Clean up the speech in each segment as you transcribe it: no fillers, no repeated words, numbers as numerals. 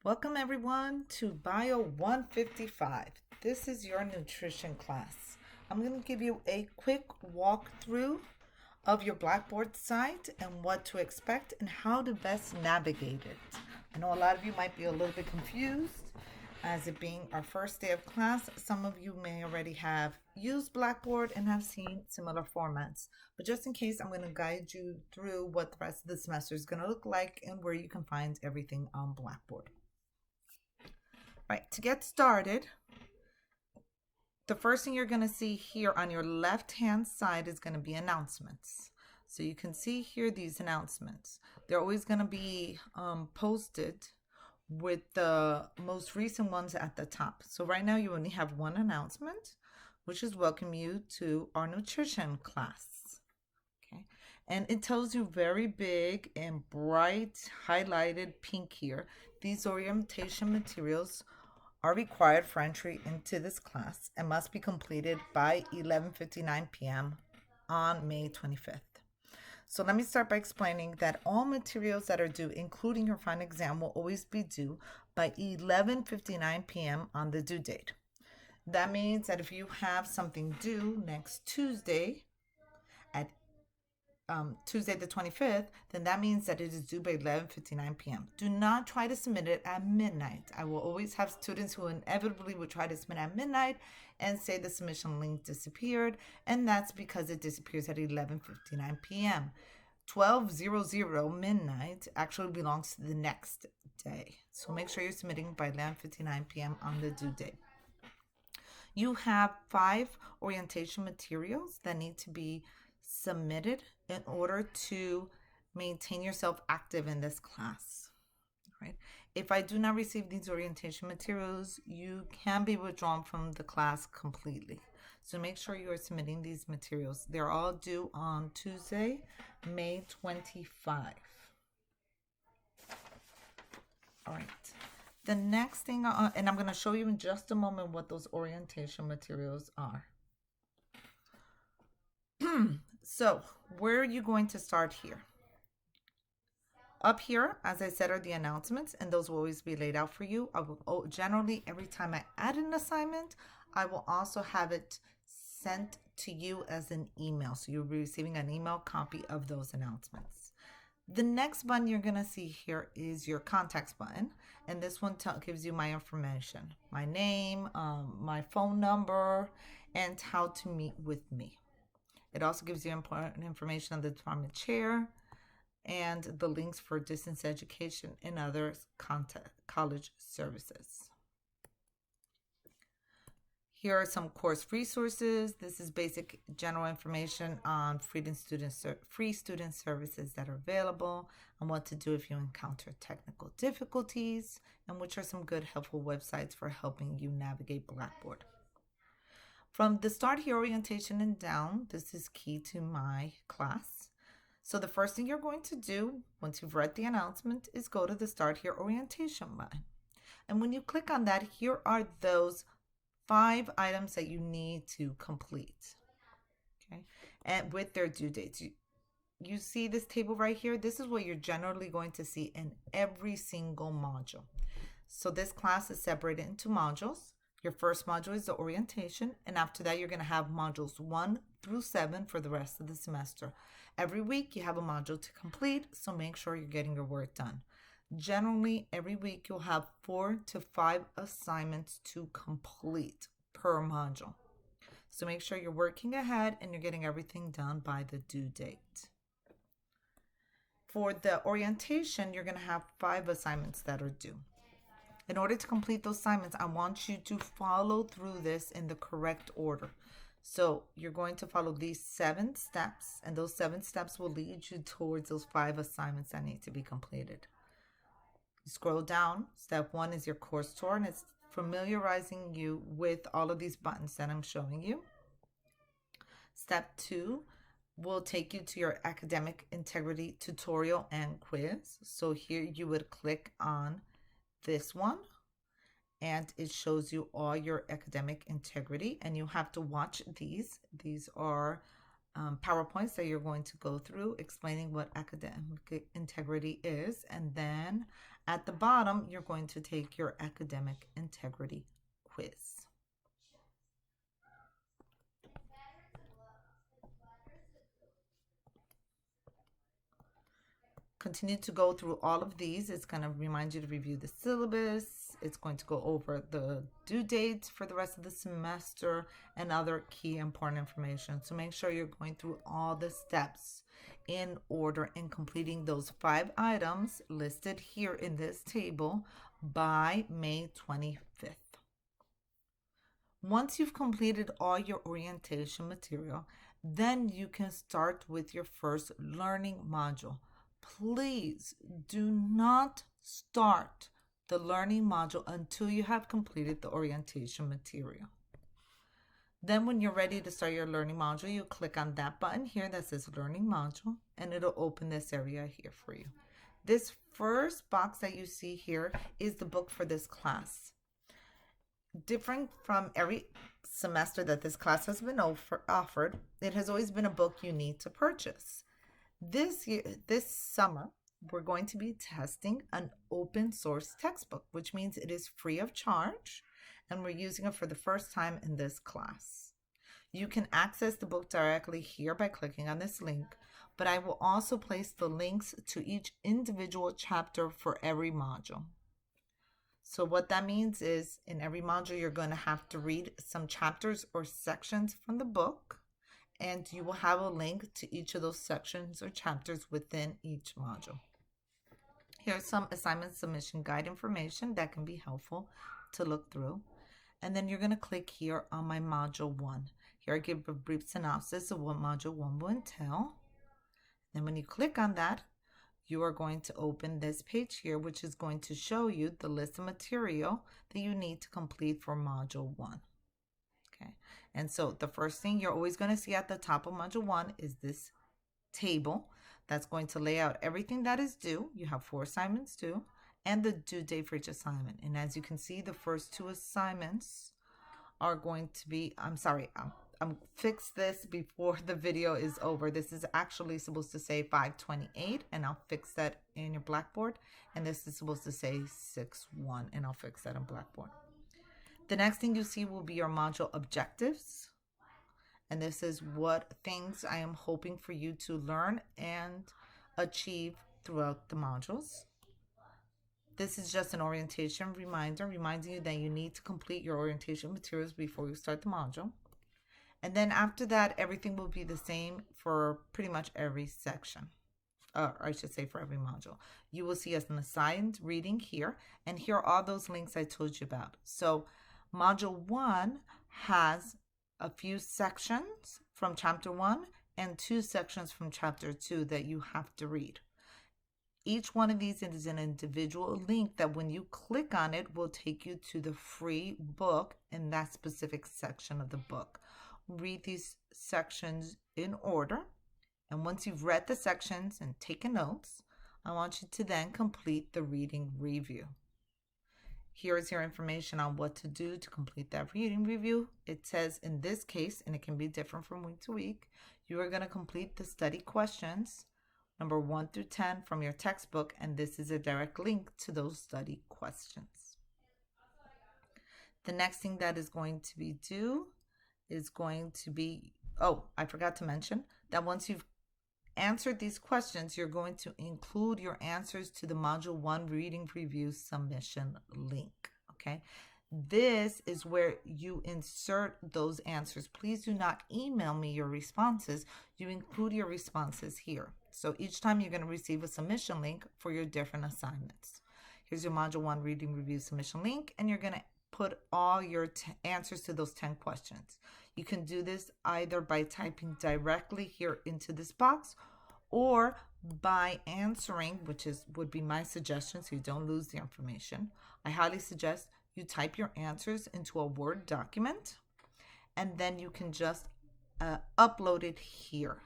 Welcome everyone to Bio 155. This is your nutrition class. I'm going to give you a quick walkthrough of your Blackboard site and what to expect and how to best navigate it. I know a lot of you might be a little bit confused as it being our first day of class. Some of you may already have used Blackboard and have seen similar formats. But just in case, I'm going to guide you through what the rest of the semester is going to look like and where you can find everything on Blackboard. Right, to get started, the first thing you're going to see here on your left-hand side is going to be announcements. So you can see here these announcements. They're always going to be posted with the most recent ones at the top. So right now you only have one announcement, which is welcome you to our nutrition class. Okay, and it tells you very big and bright highlighted pink here. These orientation materials are required for entry into this class and must be completed by 11:59 p.m. on May 25th. So let me start by explaining that all materials that are due, including your final exam, will always be due by 11:59 p.m. on the due date. That means that if you have something due next Tuesday at Tuesday the 25th, then that means that it is due by 11:59 p.m. Do not try to submit it at midnight. I will always have students who inevitably would try to submit at midnight and say the submission link disappeared, and that's because it disappears at 11:59 p.m. 12:00 midnight actually belongs to the next day. So make sure you're submitting by 11:59 p.m. on the due date. You have 5 orientation materials that need to be submitted in order to maintain yourself active in this class. Right? If I do not receive these orientation materials, you can be withdrawn from the class completely. So make sure you are submitting these materials. They're all due on Tuesday, May 25. All right. The next thing, and I'm going to show you in just a moment what those orientation materials are. So, where are you going to start here? Up here, as I said, are the announcements, and those will always be laid out for you. I will generally, every time I add an assignment, I will also have it sent to you as an email. So you'll be receiving an email copy of those announcements. The next button you're going to see here is your contacts button, and this one gives you my information, my name, my phone number, and how to meet with me. It also gives you important information on the department chair and the links for distance education and other college services. Here are some course resources. This is basic general information on free student services that are available and what to do if you encounter technical difficulties, and which are some good helpful websites for helping you navigate Blackboard. From the Start Here orientation and down, this is key to my class. So the first thing you're going to do once you've read the announcement is go to the Start Here orientation button. And when you click on that, here are those 5 items that you need to complete. Okay, and with their due dates. You see this table right here? This is what you're generally going to see in every single module. So this class is separated into modules. Your first module is the orientation, and after that, you're going to have modules 1 through 7 for the rest of the semester. Every week, you have a module to complete, so make sure you're getting your work done. Generally, every week, you'll have 4 to 5 assignments to complete per module. So make sure you're working ahead and you're getting everything done by the due date. For the orientation, you're going to have 5 assignments that are due. In order to complete those assignments, I want you to follow through this in the correct order. So you're going to follow these 7 steps, and those 7 steps will lead you towards those 5 assignments that need to be completed. You scroll down. Step 1 is your course tour, and it's familiarizing you with all of these buttons that I'm showing you. Step 2 will take you to your academic integrity tutorial and quiz. So here you would click on this one, and it shows you all your academic integrity, and you have to watch these. These are PowerPoints that you're going to go through explaining what academic integrity is, and then At the bottom, you're going to take your academic integrity quiz. Continue to go through all of these. It's going to remind you to review the syllabus. It's going to go over the due dates for the rest of the semester and other key important information. So make sure you're going through all the steps in order and completing those 5 items listed here in this table by May 25th. Once you've completed all your orientation material, then you can start with your first learning module. Please do not start the learning module until you have completed the orientation material. Then when you're ready to start your learning module, you click on that button here that says learning module, and it'll open this area here for you. This first box that you see here is the book for this class. Different from every semester that this class has been offered, it has always been a book you need to purchase. This summer, we're going to be testing an open source textbook, which means it is free of charge, and we're using it for the first time in this class. You can access the book directly here by clicking on this link, but I will also place the links to each individual chapter for every module. So what that means is in every module, you're going to have to read some chapters or sections from the book, and you will have a link to each of those sections or chapters within each module. Here's some assignment submission guide information that can be helpful to look through. And then you're going to click here on my module 1. Here I give a brief synopsis of what module 1 will entail. Then when you click on that, you are going to open this page here, which is going to show you the list of material that you need to complete for module 1. Okay, and so the first thing you're always going to see at the top of module 1 is this table that's going to lay out everything that is due. You have 4 assignments due and the due date for each assignment. And as you can see, the first 2 assignments are going to be, I'm fix this before the video is over. This is actually supposed to say 528, and I'll fix that in your Blackboard. And this is supposed to say 6-1, and I'll fix that on Blackboard. The next thing you see will be your module objectives. And this is what things I am hoping for you to learn and achieve throughout the modules. This is just an orientation reminder, reminding you that you need to complete your orientation materials before you start the module. And then after that, everything will be the same for pretty much every section. Or I should say for every module. You will see as an assigned reading here. And here are all those links I told you about. So module 1 has a few sections from chapter 1 and 2 sections from chapter 2 that you have to read. Each one of these is an individual link that when you click on it will take you to the free book in that specific section of the book. Read these sections in order, and once you've read the sections and taken notes, I want you to then complete the reading review. Here is your information on what to do to complete that reading review. It says in this case, and it can be different from week to week, you are going to complete the study questions number 1 through 10 from your textbook, and this is a direct link to those study questions. The next thing that is going to be due is going to be, I forgot to mention that once you've answered these questions, you're going to include your answers to the module 1 reading review submission link. Okay, this is where you insert those answers. Please do not email me your responses. You include your responses here. So each time you're going to receive a submission link for your different assignments. Here's your module 1 reading review submission link, and you're going to put all your answers to those 10 questions. You can do this either by typing directly here into this box or by answering, which would be my suggestion so you don't lose the information. I highly suggest you type your answers into a Word document, and then you can just upload it here.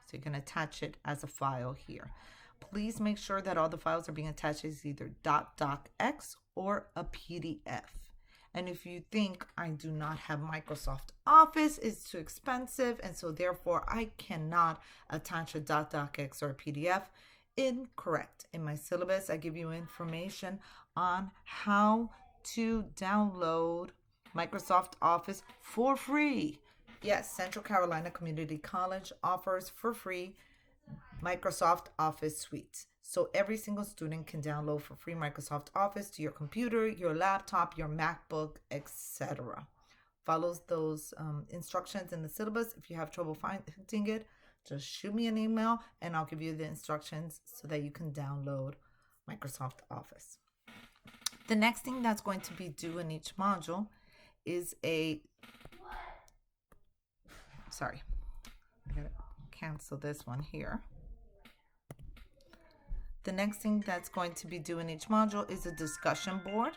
So you can attach it as a file here. Please make sure that all the files are being attached as either .docx or a PDF. And if you think I do not have Microsoft Office, it's too expensive, and so therefore I cannot attach a .docx or a PDF, Incorrect. In my syllabus, I give you information on how to download Microsoft Office for free. Yes, Central Carolina Community College offers for free Microsoft Office suites. So every single student can download for free Microsoft Office to your computer, your laptop, your MacBook, etc. Follows those instructions in the syllabus. If you have trouble finding it, just shoot me an email and I'll give you the instructions so that you can download Microsoft Office. The next thing that's going to be due in each module is sorry, I gotta cancel this one here. The next thing that's going to be due in each module is a discussion board.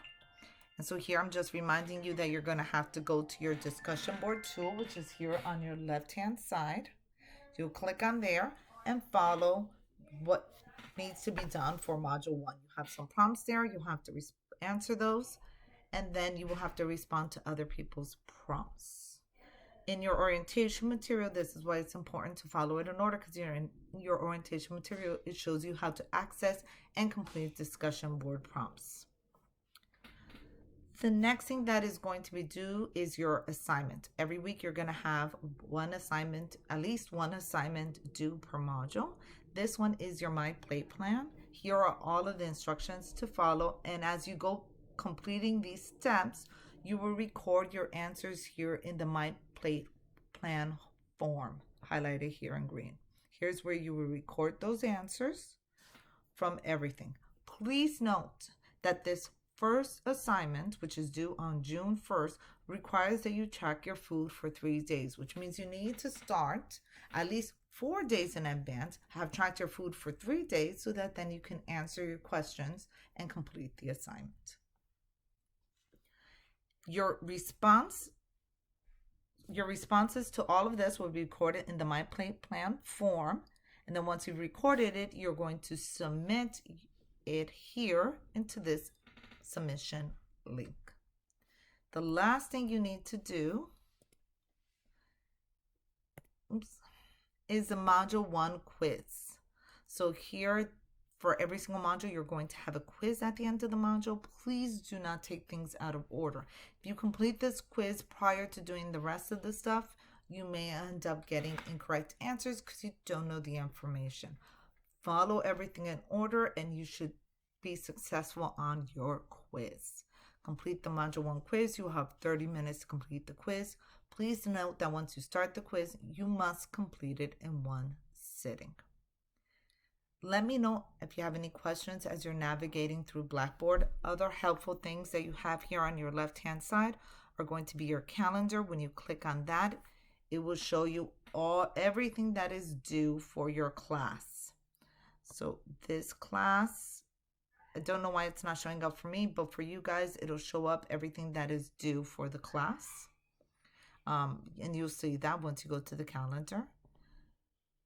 And so here I'm just reminding you that you're going to have to go to your discussion board tool, which is here on your left-hand side. You'll click on there and follow what needs to be done for module 1. You have some prompts there. You'll have to answer those, and then you will have to respond to other people's prompts. In your orientation material, this is why it's important to follow it in order, because in your orientation material, it shows you how to access and complete discussion board prompts. The next thing that is going to be due is your assignment. Every week you're going to have one assignment, at least one assignment due per module. This one is your My Plate plan. Here are all of the instructions to follow, and as you go completing these steps, you will record your answers here in the My Plate plan form, highlighted here in green. Here's where you will record those answers from everything. Please note that this first assignment, which is due on June 1st, requires that you track your food for 3 days, which means you need to start at least 4 days in advance, have tracked your food for 3 days, so that then you can answer your questions and complete the assignment. Your responses to all of this will be recorded in the My Plate plan form. And then once you've recorded it, you're going to submit it here into this submission link. The last thing you need to do is the module 1 quiz. So here, for every single module, you're going to have a quiz at the end of the module. Please do not take things out of order. If you complete this quiz prior to doing the rest of the stuff, you may end up getting incorrect answers because you don't know the information. Follow everything in order and you should be successful on your quiz. Complete the module 1 quiz. You will have 30 minutes to complete the quiz. Please note that once you start the quiz, you must complete it in one sitting. Let me know if you have any questions as you're navigating through Blackboard. Other helpful things that you have here on your left-hand side are going to be your calendar. When you click on that, it will show you everything that is due for your class. So this class, I don't know why it's not showing up for me, but for you guys, it'll show up everything that is due for the class. And you'll see that once you go to the calendar.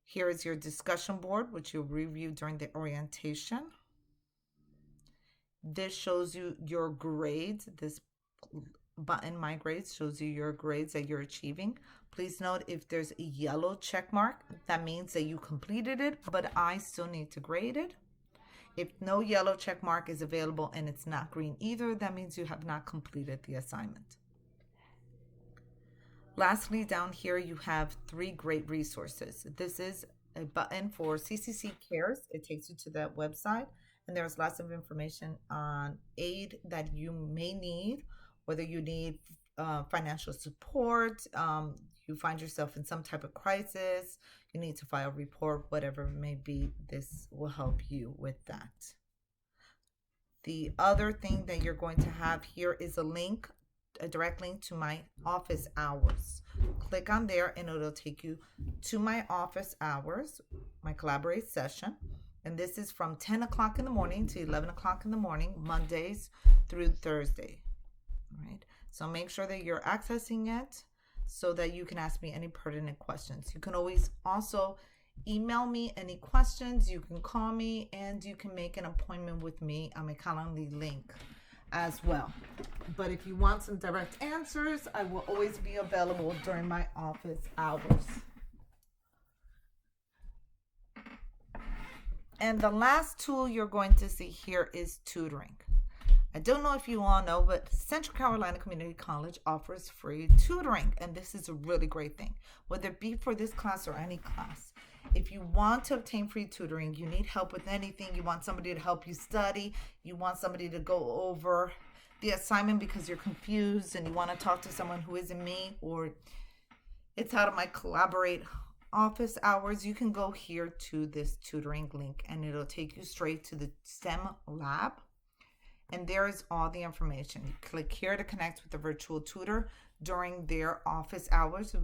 Here is your discussion board, which you'll review during the orientation. This shows you your grades. This button, My Grades, shows you your grades that you're achieving. Please note if there's a yellow check mark, that means that you completed it, but I still need to grade it. If no yellow check mark is available and it's not green either, that means you have not completed the assignment. Lastly, down here you have 3 great resources. This is a button for CCC Cares. It takes you to that website, and there's lots of information on aid that you may need, whether you need financial support, you find yourself in some type of crisis, you need to file a report, whatever it may be, this will help you with that. The other thing that you're going to have here is a direct link to my office hours. Click on there and it'll take you to my office hours, my Collaborate session. And this is from 10 o'clock in the morning to 11 o'clock in the morning, Mondays through Thursday. All right. So make sure that you're accessing it so that you can ask me any pertinent questions. You can always also email me any questions. You can call me and you can make an appointment with me on my Calendly link as well. But if you want some direct answers, I will always be available during my office hours. And the last tool you're going to see here is tutoring. I don't know if you all know, but Central Carolina Community College offers free tutoring, and this is a really great thing, whether it be for this class or any class. If you want to obtain free tutoring, you need help with anything, you want somebody to help you study, you want somebody to go over the assignment because you're confused and you want to talk to someone who isn't me, or it's out of my collaborate office hours, you can go here to this tutoring link and it'll take you straight to the STEM lab. And there is all the information. You click here to connect with the virtual tutor during their office hours,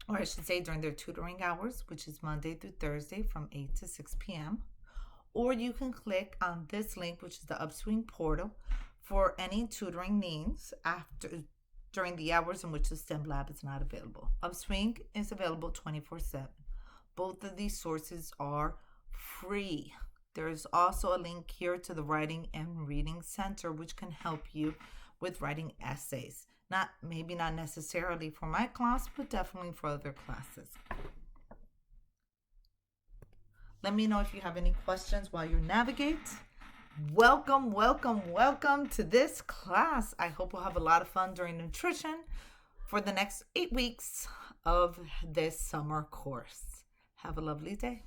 or I should say during their tutoring hours, which is Monday through Thursday from 8 to 6 p.m. Or you can click on this link, which is the Upswing portal, for any tutoring needs during the hours in which the STEM lab is not available. Upswing is available 24/7. Both of these sources are free. There is also a link here to the Writing and Reading Center, which can help you with writing essays. Maybe not necessarily for my class, but definitely for other classes. Let me know if you have any questions while you navigate. Welcome, welcome, welcome to this class. I hope we'll have a lot of fun during nutrition for the next 8 weeks of this summer course. Have a lovely day.